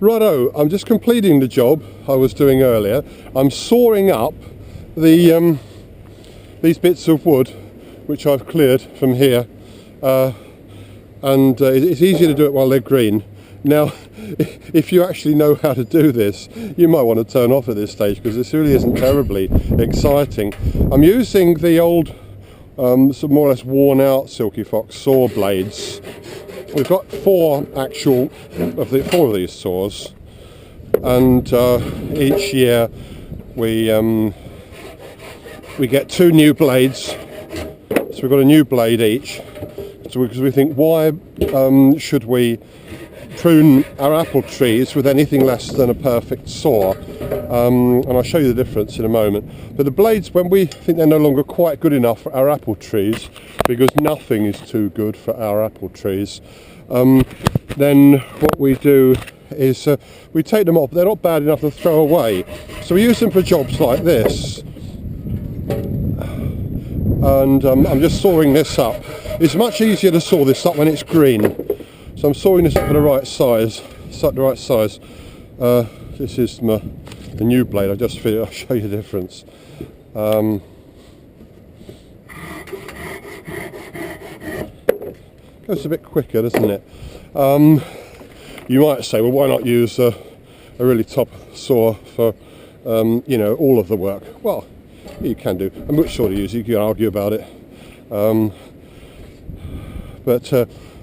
Righto, I'm just completing the job I was doing earlier. I'm sawing up the these bits of wood which I've cleared from here, and it's easier to do it while they're green. Now, if you actually know how to do this, you might want to turn off at this stage because this really isn't terribly exciting. I'm using the old, sort of more or less worn out Silky Fox saw blades. We've got four of these saws, and each year we get 2 new blades. So we've got a new blade each. So because we think, why should we prune our apple trees with anything less than a perfect saw? And I'll show you the difference in a moment. But the blades, when we think they're no longer quite good enough for our apple trees, because nothing is too good for our apple trees, then what we do is we take them off. They're not bad enough to throw away, so we use them for jobs like this. And I'm just sawing this up. It's much easier to saw this up when it's green, so I'm sawing this up for the right size. This is the new blade. I just figured I'll show you the difference. Goes a bit quicker, doesn't it? You might say, well, why not use a really top saw for you know, all of the work? Well, you can do. And which saw to use? You can argue about it. But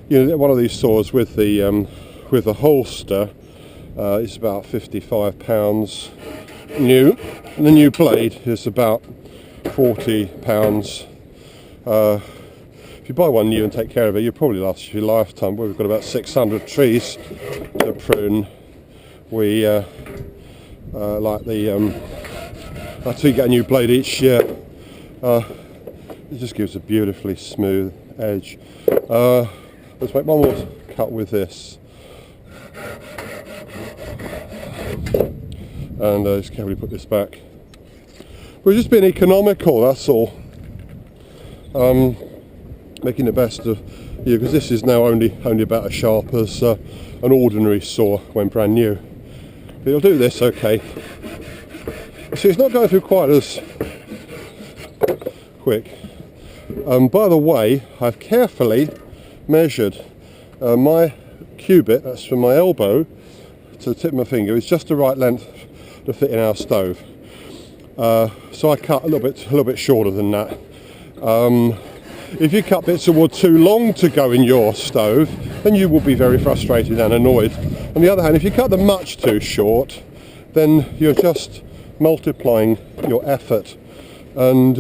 you know, one of these saws with the holster is about £55 new, and the new blade is about £40. If you buy one new and take care of it, you'll probably last your lifetime. We've got about 600 trees to prune. We like to get a new blade each year. It just gives a beautifully smooth edge. Let's make one more cut with this, and just carefully put this back. We're just being economical, that's all. Making the best of you, because this is now only about as sharp as an ordinary saw when brand new. But it'll do this okay. See, it's not going through quite as quick. By the way, I've carefully measured my cubit, that's from my elbow to the tip of my finger, is just the right length to fit in our stove. So I cut a little bit shorter than that. If you cut bits of wood too long to go in your stove, then you will be very frustrated and annoyed. On the other hand, if you cut them much too short, then you're just multiplying your effort. And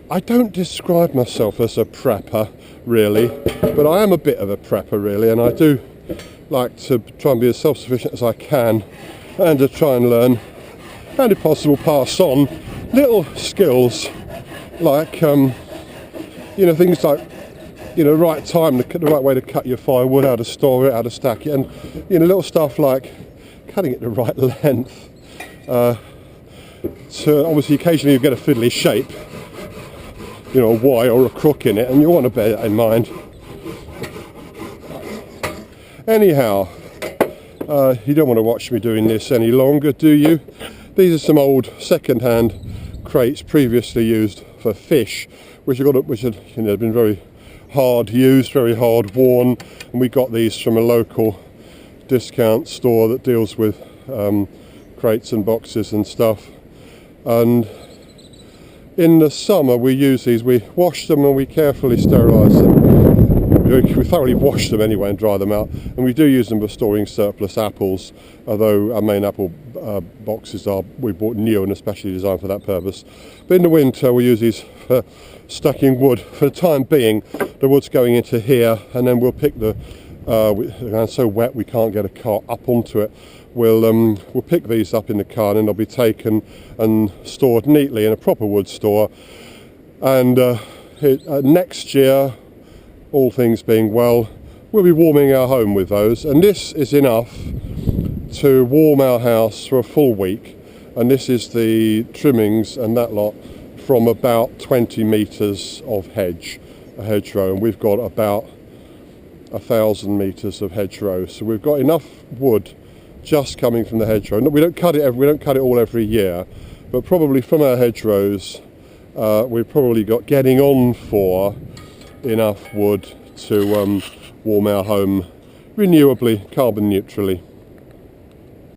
I don't describe myself as a prepper, really, but I am a bit of a prepper, really, and I do like to try and be as self-sufficient as I can, and to try and learn, and if possible pass on, little skills like you know, things like, you know, right time, the right way to cut your firewood, how to store it, how to stack it, and, you know, little stuff like cutting it the right length. So obviously occasionally you get a fiddly shape, you know, a Y or a crook in it, and you want to bear that in mind. Anyhow, you don't want to watch me doing this any longer, do you? These are some old second-hand crates previously used for fish, which had you know, been very hard used, very hard worn, and we got these from a local discount store that deals with crates and boxes and stuff. And in the summer we use these, we wash them and we carefully sterilise them. We thoroughly wash them anyway and dry them out, and we do use them for storing surplus apples, although our main apple boxes we bought new and especially designed for that purpose. But in the winter we use these for stacking wood. For the time being, the wood's going into here, and then we'll pick it's so wet we can't get a cart up onto it. We'll pick these up in the car, and then they'll be taken and stored neatly in a proper wood store. And next year, all things being well, we'll be warming our home with those, and this is enough to warm our house for a full week. And this is the trimmings and that lot from about 20 metres of hedgerow, and we've got about 1,000 metres of hedgerow, so we've got enough wood just coming from the hedgerow. We don't cut it all every year, but probably from our hedgerows we've probably got getting on for enough wood to warm our home renewably, carbon neutrally.